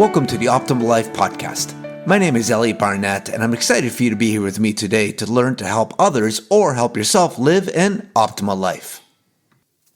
Welcome to the Optimal Life Podcast. My name is Elliot Barnett, and I'm excited for you to be here with me today to learn to help others or help yourself live an optimal life.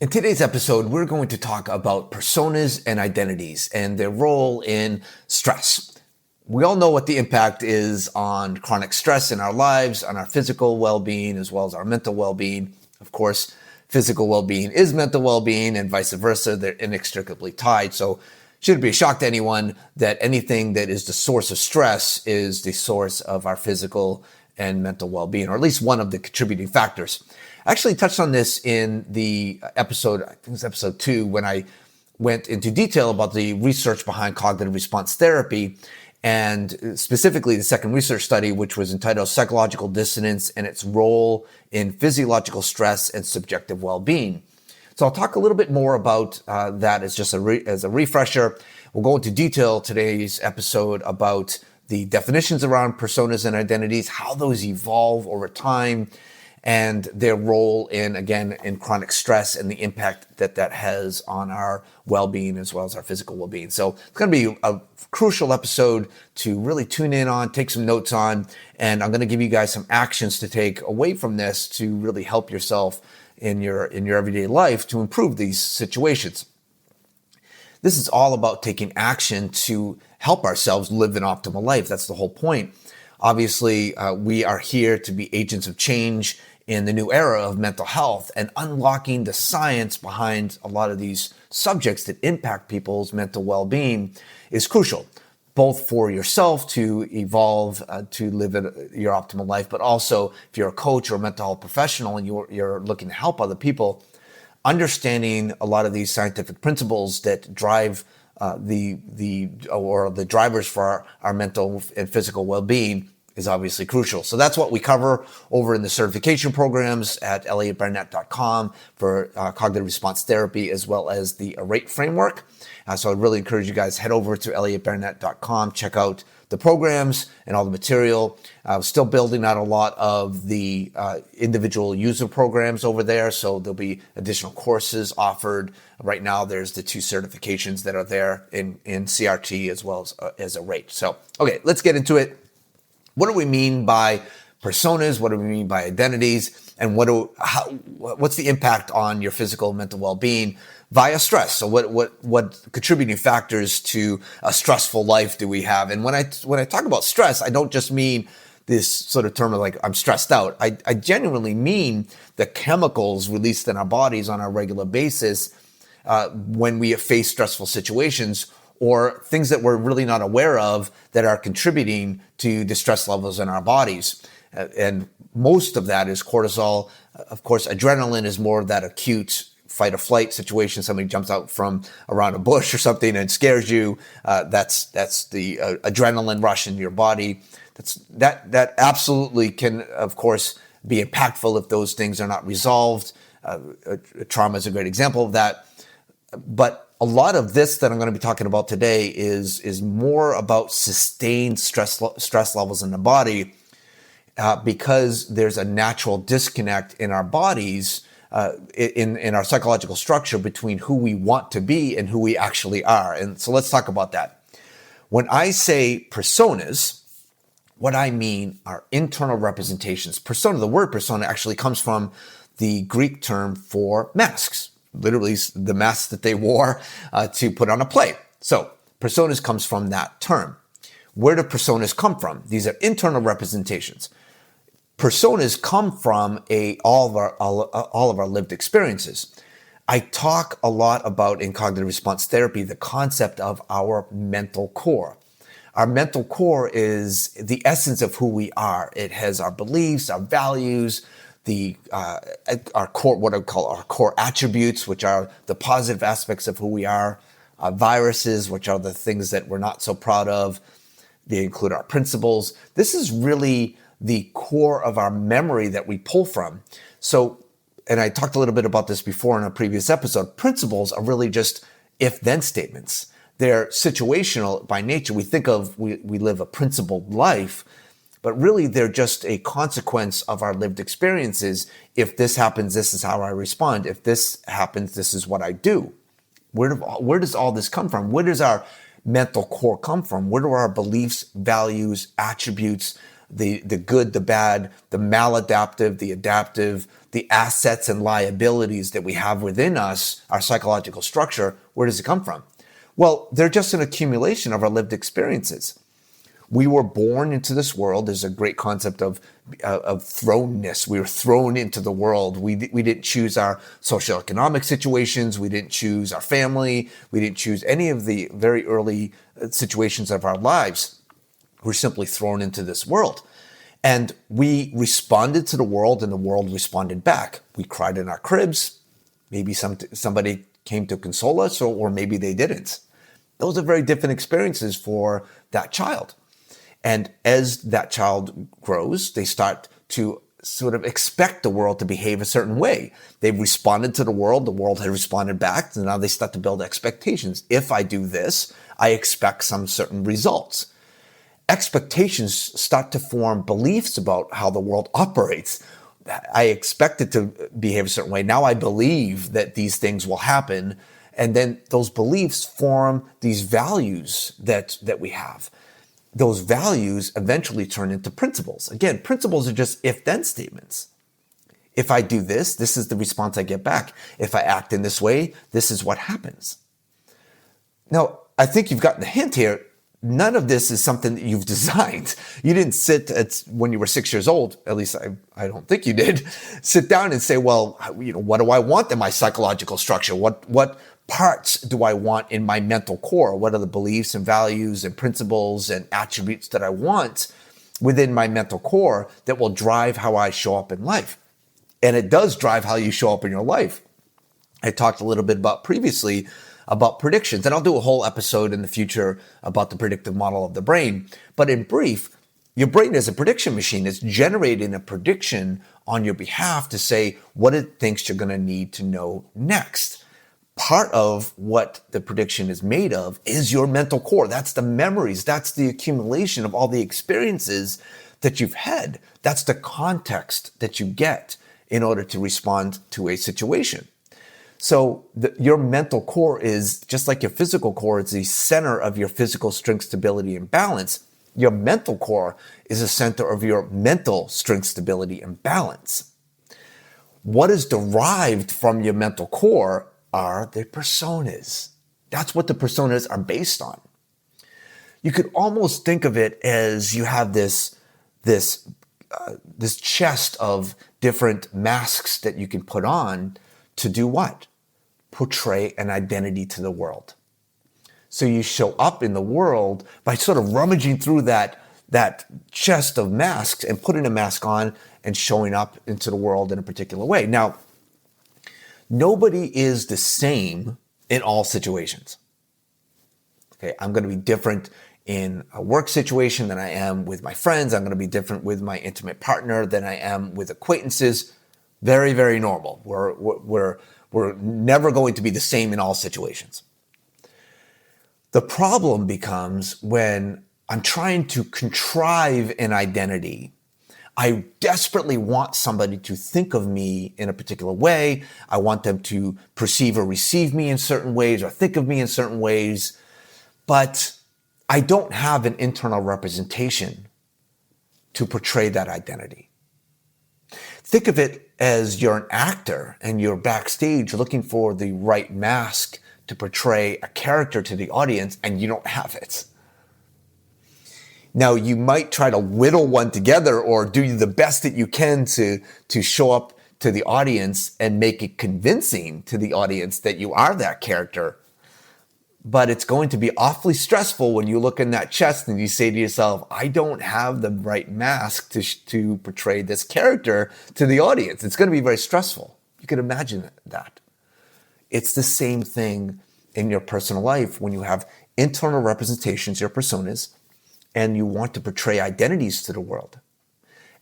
In today's episode, we're going to talk about personas and identities and their role in stress. We all know what the impact is on chronic stress in our lives, on our physical well-being, as well as our mental well-being. Of course, physical well-being is mental well-being and vice versa. They're inextricably tied. So shouldn't be a shock to anyone that anything that is the source of stress is the source of our physical and mental well-being, or at least one of the contributing factors. I actually touched on this in the episode, I think it was episode 2, when I went into detail about the research behind cognitive response therapy, and specifically the second research study, which was entitled Psychological Dissonance and its Role in Physiological Stress and Subjective Well-Being. So I'll talk a little bit more about that as just as a refresher. We'll go into detail today's episode about the definitions around personas and identities, how those evolve over time, and their role in chronic stress and the impact that that has on our well-being as well as our physical well-being. So it's going to be a crucial episode to really tune in on, take some notes on, and I'm going to give you guys some actions to take away from this to really help yourself in your everyday life to improve these situations. This is all about taking action to help ourselves live an optimal life. That's the whole point. Obviously, we are here to be agents of change in the new era of mental health, and unlocking the science behind a lot of these subjects that impact people's mental well-being is crucial, both for yourself to evolve, to live your optimal life, but also if you're a coach or a mental health professional and you're looking to help other people, understanding a lot of these scientific principles that drive the drivers for our mental and physical well-being is obviously crucial. So that's what we cover over in the certification programs at elliotbarnett.com for cognitive response therapy, as well as the ARAEt framework. So I'd really encourage you guys head over to elliotbarnett.com, check out the programs and all the material. Still building out a lot of the individual user programs over there. So there'll be additional courses offered. Right now, there's the 2 certifications that are there in CRT as well as ARAEt. So, okay, let's get into it. What do we mean by personas? What do we mean by identities? And what's the impact on your physical and mental well-being via stress? So what contributing factors to a stressful life do we have? And when I talk about stress, I don't just mean this sort of term of like I'm stressed out. I genuinely mean the chemicals released in our bodies on a regular basis when we face stressful situations, or things that we're really not aware of that are contributing to the stress levels in our bodies. And most of that is cortisol. Of course, adrenaline is more of that acute fight or flight situation. Somebody jumps out from around a bush or something and scares you. That's the adrenaline rush in your body. That absolutely can, of course, be impactful if those things are not resolved. Trauma is a great example of that. But a lot of this that I'm going to be talking about today is more about sustained stress levels in the body because there's a natural disconnect in our bodies, in our psychological structure between who we want to be and who we actually are. And so let's talk about that. When I say personas, what I mean are internal representations. Persona, the word persona actually comes from the Greek term for masks. Literally the mask that they wore to put on a play. So personas comes from that term. Where do personas come from? These are internal representations. Personas come from all of our lived experiences. I talk a lot about in cognitive response therapy the concept of our mental core. Our mental core is the essence of who we are. It has our beliefs, our values, our core, what I call our core attributes, which are the positive aspects of who we are, our viruses, which are the things that we're not so proud of. They include our principles. This is really the core of our memory that we pull from. So, and I talked a little bit about this before in a previous episode, principles are really just if-then statements. They're situational by nature. We think of, we live a principled life, but really they're just a consequence of our lived experiences. If this happens, this is how I respond. If this happens, this is what I do. Where does all this come from? Where does our mental core come from? Where do our beliefs, values, attributes, the good, the bad, the maladaptive, the adaptive, the assets and liabilities that we have within us, our psychological structure, where does it come from? Well, they're just an accumulation of our lived experiences. We were born into this world. There's a great concept of thrownness. We were thrown into the world. We didn't choose our socioeconomic situations. We didn't choose our family. We didn't choose any of the very early situations of our lives. We're simply thrown into this world. And we responded to the world, and the world responded back. We cried in our cribs. Maybe somebody came to console us, or maybe they didn't. Those are very different experiences for that child. And as that child grows, they start to sort of expect the world to behave a certain way. They've responded to the world has responded back, and now they start to build expectations. If I do this, I expect some certain results. Expectations start to form beliefs about how the world operates. I expect it to behave a certain way. Now I believe that these things will happen. And then those beliefs form these values that we have. Those values eventually turn into principles. Again, principles are just if-then statements. If I do this, this is the response I get back. If I act in this way, this is what happens. Now, I think you've gotten the hint here. None of this is something that you've designed. You didn't sit when you were 6 years old, at least I don't think you did, sit down and say, well, what do I want in my psychological structure? What parts do I want in my mental core? What are the beliefs and values and principles and attributes that I want within my mental core that will drive how I show up in life? And it does drive how you show up in your life. I talked a little bit previously about predictions, and I'll do a whole episode in the future about the predictive model of the brain. But in brief, your brain is a prediction machine. It's generating a prediction on your behalf to say what it thinks you're going to need to know next. Part of what the prediction is made of is your mental core. That's the memories. That's the accumulation of all the experiences that you've had. That's the context that you get in order to respond to a situation. So your mental core is just like your physical core. It's the center of your physical strength, stability, and balance. Your mental core is the center of your mental strength, stability, and balance. What is derived from your mental core are the personas. That's what the personas are based on. You could almost think of it as you have this chest of different masks that you can put on to do what? Portray an identity to the world. So you show up in the world by sort of rummaging through that chest of masks and putting a mask on and showing up into the world in a particular way. Now, nobody is the same in all situations. Okay, I'm going to be different in a work situation than I am with my friends. I'm going to be different with my intimate partner than I am with acquaintances. Very, very normal. We're never going to be the same in all situations. The problem becomes when I'm trying to contrive an identity. I desperately want somebody to think of me in a particular way. I want them to perceive or receive me in certain ways or think of me in certain ways. But I don't have an internal representation to portray that identity. Think of it as you're an actor and you're backstage looking for the right mask to portray a character to the audience, and you don't have it. Now, you might try to whittle one together or do the best that you can to show up to the audience and make it convincing to the audience that you are that character. But it's going to be awfully stressful when you look in that chest and you say to yourself, I don't have the right mask to portray this character to the audience. It's going to be very stressful. You can imagine that. It's the same thing in your personal life when you have internal representations, your personas, and you want to portray identities to the world.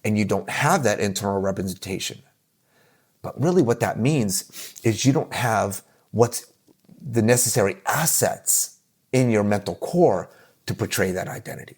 And you don't have that internal representation. But really what that means is you don't have what's the necessary assets in your mental core to portray that identity.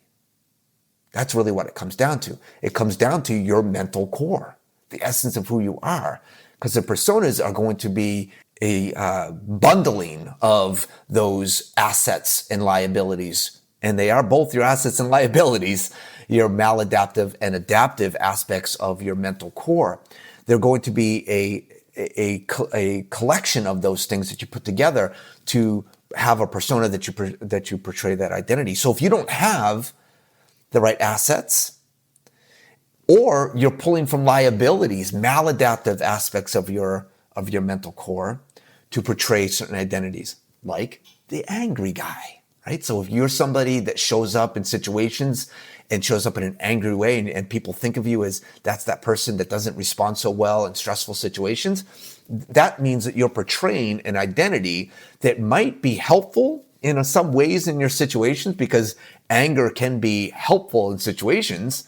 That's really what it comes down to. It comes down to your mental core, the essence of who you are, because the personas are going to be bundling of those assets and liabilities. And they are both your assets and liabilities, your maladaptive and adaptive aspects of your mental core. They're going to be a collection of those things that you put together to have a persona that you portray that identity. So if you don't have the right assets, or you're pulling from liabilities, maladaptive aspects of your mental core to portray certain identities, like the angry guy, right? So if you're somebody that shows up in situations and shows up in an angry way, and people think of you as that's that person that doesn't respond so well in stressful situations, that means that you're portraying an identity that might be helpful in some ways in your situations, because anger can be helpful in situations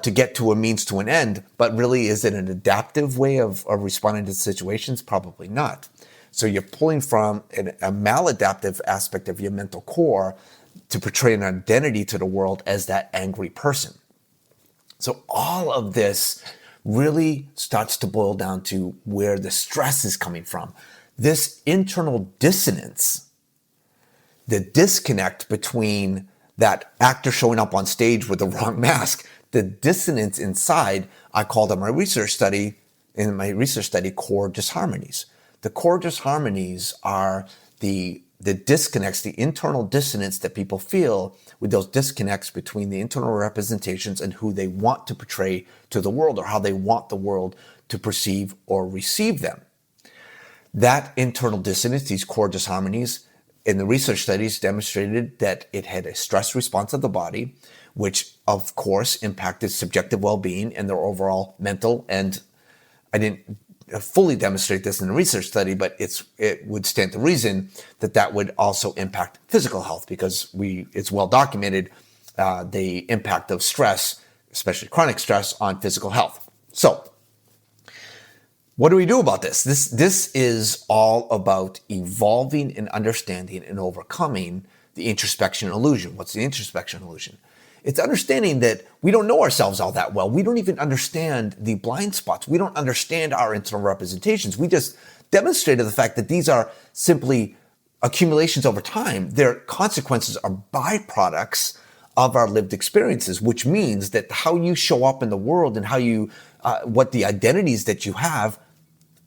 to get to a means to an end, but really is it an adaptive way of responding to situations? Probably not. So you're pulling from a maladaptive aspect of your mental core to portray an identity to the world as that angry person. So all of this really starts to boil down to where the stress is coming from. This internal dissonance, the disconnect between that actor showing up on stage with the wrong mask, the dissonance inside, I called in my research study core disharmonies. The core disharmonies are the disconnects, the internal dissonance that people feel with those disconnects between the internal representations and who they want to portray to the world, or how they want the world to perceive or receive them. That internal dissonance, these core disharmonies, in the research studies demonstrated that it had a stress response of the body, which of course impacted subjective well-being and their overall mental. And I didn't fully demonstrate this in the research study, but it would stand to reason that would also impact physical health, because it's well documented the impact of stress, especially chronic stress, on physical health. So what do we do about this? This is all about evolving and understanding and overcoming the introspection illusion. What's the introspection illusion? It's understanding that we don't know ourselves all that well. We don't even understand the blind spots. We don't understand our internal representations. We just demonstrated the fact that these are simply accumulations over time. Their consequences are byproducts of our lived experiences, which means that how you show up in the world and how you, what the identities that you have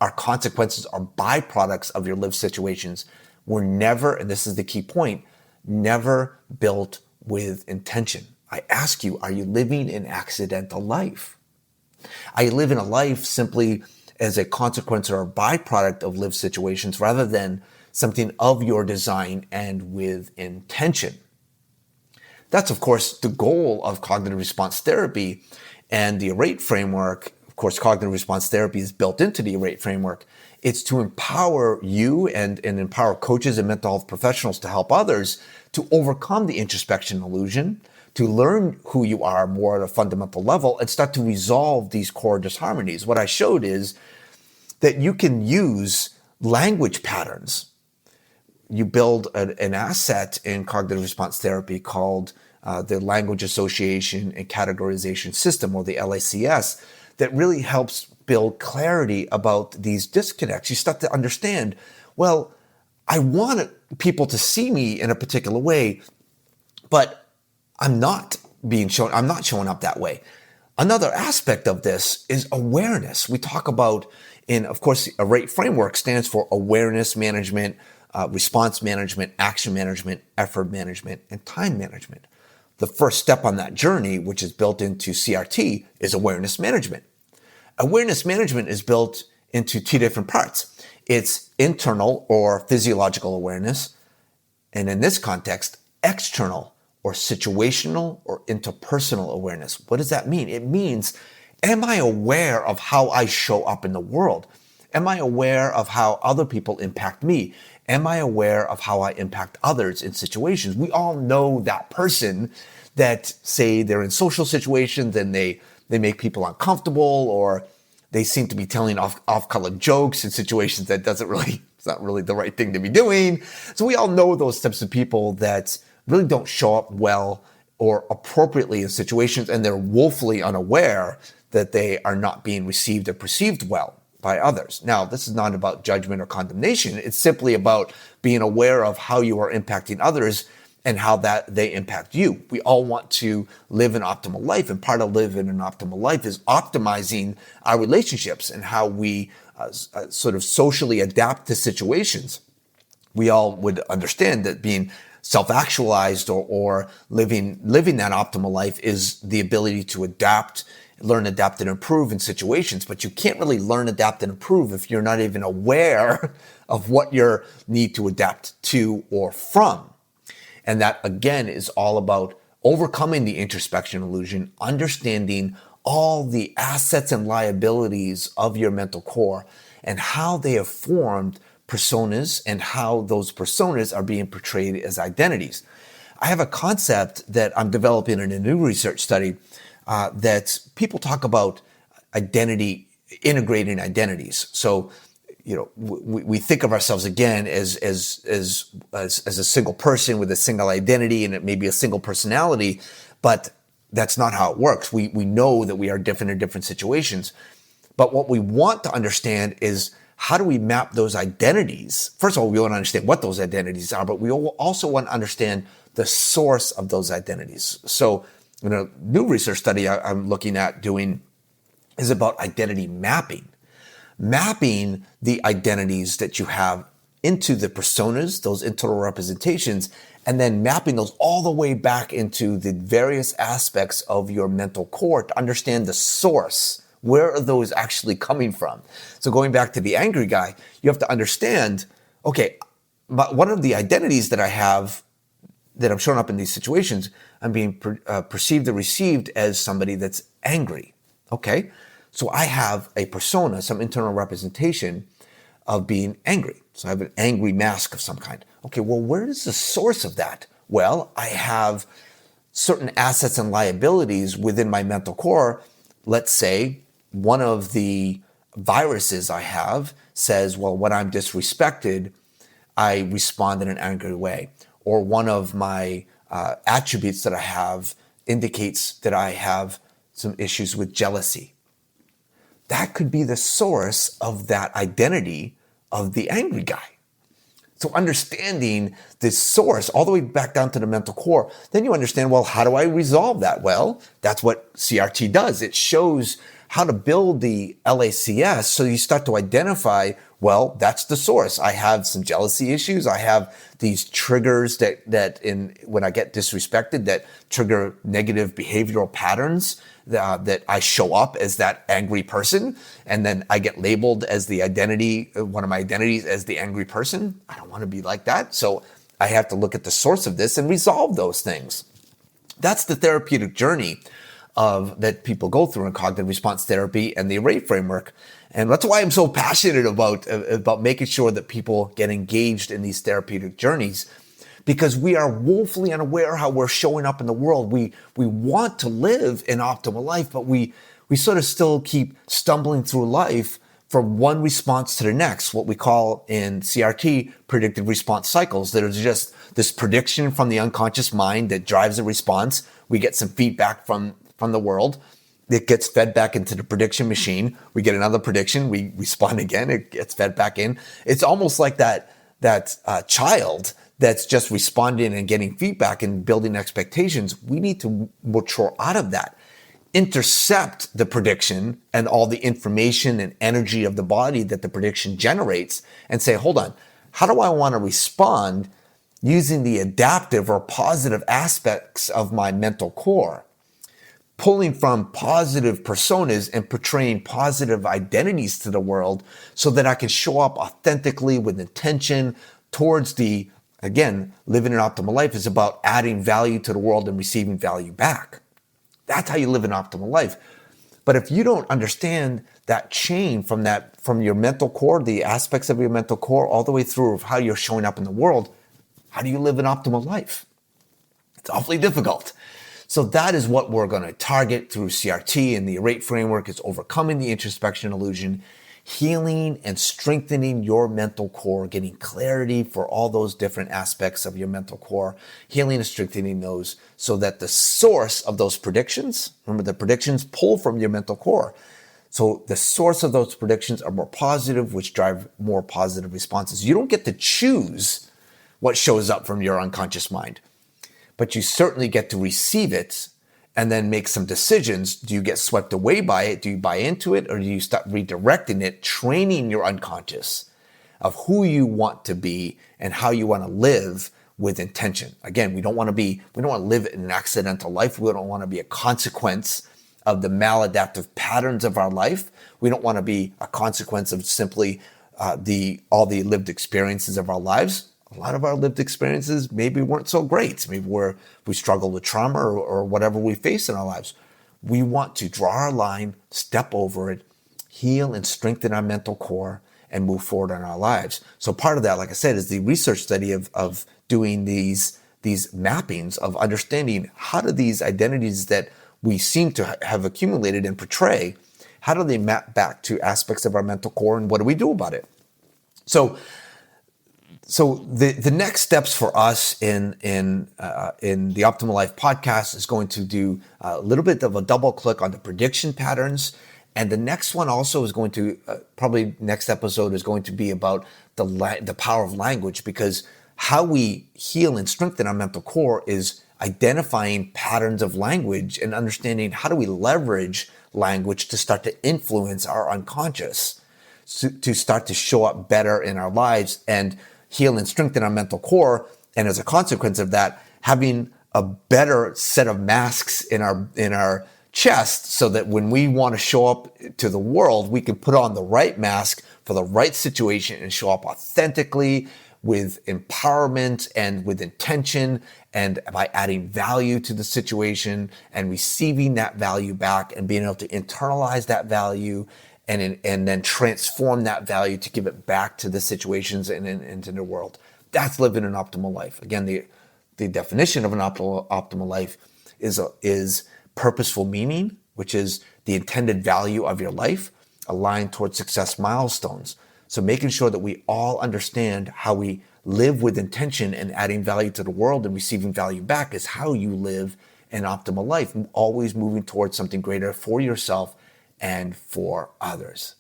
are consequences, are byproducts of your lived situations. We're never, and this is the key point, never built with intention. I ask you, are you living an accidental life? Are you living a life simply as a consequence or a byproduct of lived situations, rather than something of your design and with intention? That's, of course, the goal of cognitive response therapy and the ARAEt framework. Of course, cognitive response therapy is built into the ARAEt framework. It's to empower you and empower coaches and mental health professionals to help others to overcome the introspection illusion, to learn who you are more at a fundamental level, and start to resolve these core disharmonies. What I showed is that you can use language patterns. You build an asset in cognitive response therapy called the Language Association and Categorization System, or the LACS, that really helps build clarity about these disconnects. You start to understand, well, I want people to see me in a particular way, but I'm not showing up that way. Another aspect of this is awareness. We talk about, of course, the ARAEt framework stands for awareness management, response management, action management, effort management, and time management. The first step on that journey, which is built into CRT, is awareness management. Awareness management is built into two different parts. It's internal or physiological awareness, and in this context, external or situational or interpersonal awareness. What does that mean? It means, am I aware of how I show up in the world? Am I aware of how other people impact me? Am I aware of how I impact others in situations? We all know that person that, say, they're in social situations and they make people uncomfortable, or they seem to be telling off-color jokes in situations that it's not really the right thing to be doing. So we all know those types of people that really don't show up well or appropriately in situations, and they're woefully unaware that they are not being received or perceived well. by others. Now, this is not about judgment or condemnation. It's simply about being aware of how you are impacting others and how that they impact you. We all want to live an optimal life, and part of living an optimal life is optimizing our relationships and how we sort of socially adapt to situations. We all would understand that being self-actualized or living that optimal life is the ability to learn, adapt, and improve in situations. But you can't really learn, adapt, and improve if you're not even aware of what you need to adapt to or from. And that, again, is all about overcoming the introspection illusion, understanding all the assets and liabilities of your mental core and how they have formed personas and how those personas are being portrayed as identities. I have a concept that I'm developing in a new research study that people talk about integrating identities. So, we think of ourselves again as a single person with a single identity and it may be a single personality, but that's not how it works. We know that we are different in different situations. But what we want to understand is, how do we map those identities? First of all, we want to understand what those identities are, but we also want to understand the source of those identities. So, a new research study I'm looking at doing is about identity mapping. Mapping the identities that you have into the personas, those internal representations, and then mapping those all the way back into the various aspects of your mental core to understand the source. Where are those actually coming from? So going back to the angry guy, you have to understand, okay, but one of the identities that I have that I'm showing up in these situations, I'm being perceived or received as somebody that's angry. Okay, so I have a persona, some internal representation of being angry. So I have an angry mask of some kind. Okay, well, where is the source of that? Well, I have certain assets and liabilities within my mental core. Let's say one of the viruses I have says, well, when I'm disrespected, I respond in an angry way. Or one of my attributes that I have indicates that I have some issues with jealousy. That could be the source of that identity of the angry guy. So understanding the source all the way back down to the mental core, then you understand, well, how do I resolve that? Well, that's what CRT does. It shows how to build the LACS so you start to identify, well, that's the source. I have some jealousy issues. I have these triggers that when I get disrespected that trigger negative behavioral patterns that I show up as that angry person, and then I get labeled as the identity, one of my identities as the angry person. I don't want to be like that. So I have to look at the source of this and resolve those things. That's the therapeutic journey that people go through in cognitive response therapy and the ARAEt framework. And that's why I'm so passionate about making sure that people get engaged in these therapeutic journeys, because we are woefully unaware how we're showing up in the world. We want to live an optimal life, but we sort of still keep stumbling through life from one response to the next, what we call in CRT predictive response cycles. There's just this prediction from the unconscious mind that drives a response. We get some feedback from the world. It gets fed back into the prediction machine. We get another prediction. We respond again. It gets fed back in. It's almost like that child that's just responding and getting feedback and building expectations. We need to mature out of that. Intercept the prediction and all the information and energy of the body that the prediction generates and say, hold on, how do I want to respond using the adaptive or positive aspects of my mental core? Pulling from positive personas and portraying positive identities to the world so that I can show up authentically with intention towards again, living an optimal life is about adding value to the world and receiving value back. That's how you live an optimal life. But if you don't understand that chain from your mental core, the aspects of your mental core, all the way through of how you're showing up in the world, how do you live an optimal life? It's awfully difficult. So that is what we're going to target through CRT and the ARAEt framework, is overcoming the introspection illusion, healing and strengthening your mental core, getting clarity for all those different aspects of your mental core, healing and strengthening those so that the source of those predictions, remember the predictions pull from your mental core. So the source of those predictions are more positive, which drive more positive responses. You don't get to choose what shows up from your unconscious mind, but you certainly get to receive it and then make some decisions. Do you get swept away by it? Do you buy into it? Or do you start redirecting it, training your unconscious of who you want to be and how you want to live with intention? Again, we don't want to live in an accidental life. We don't want to be a consequence of the maladaptive patterns of our life. We don't want to be a consequence of simply all the lived experiences of our lives. A lot of our lived experiences maybe weren't so great. Maybe we struggle with trauma or whatever we face in our lives. We want to draw our line, step over it, heal and strengthen our mental core, and move forward in our lives. So part of that, like I said, is the research study of doing these mappings of understanding how do these identities that we seem to have accumulated and portray, how do they map back to aspects of our mental core, and what do we do about it? So the next steps for us in the Optimal Life podcast is going to do a little bit of a double click on the prediction patterns. And the next one also is going to, probably next episode is going to be about the power of language, because how we heal and strengthen our mental core is identifying patterns of language and understanding how do we leverage language to start to influence our unconscious, to start to show up better in our lives and heal and strengthen our mental core. And as a consequence of that, having a better set of masks in our chest, so that when we want to show up to the world, we can put on the right mask for the right situation and show up authentically with empowerment and with intention, and by adding value to the situation and receiving that value back and being able to internalize that value and then transform that value to give it back to the situations and into the world. That's living an optimal life. Again, the definition of an optimal life is purposeful meaning, which is the intended value of your life aligned towards success milestones. So making sure that we all understand how we live with intention and adding value to the world and receiving value back is how you live an optimal life, always moving towards something greater for yourself and for others.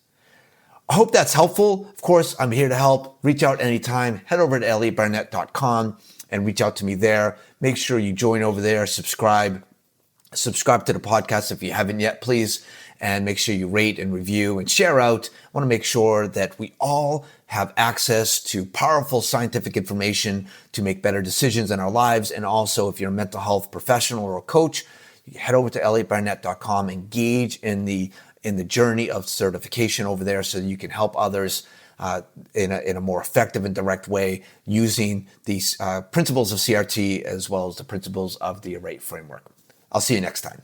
I hope that's helpful. Of course, I'm here to help. Reach out anytime. Head over to elliotbarnett.com and reach out to me there. Make sure you join over there, subscribe to the podcast if you haven't yet, please. And make sure you rate and review and share out. I want to make sure that we all have access to powerful scientific information to make better decisions in our lives. And also, if you're a mental health professional or a coach, you head over to elliotbarnett.com, engage in the journey of certification over there so that you can help others in a more effective and direct way using these principles of CRT as well as the principles of the ARAEt framework. I'll see you next time.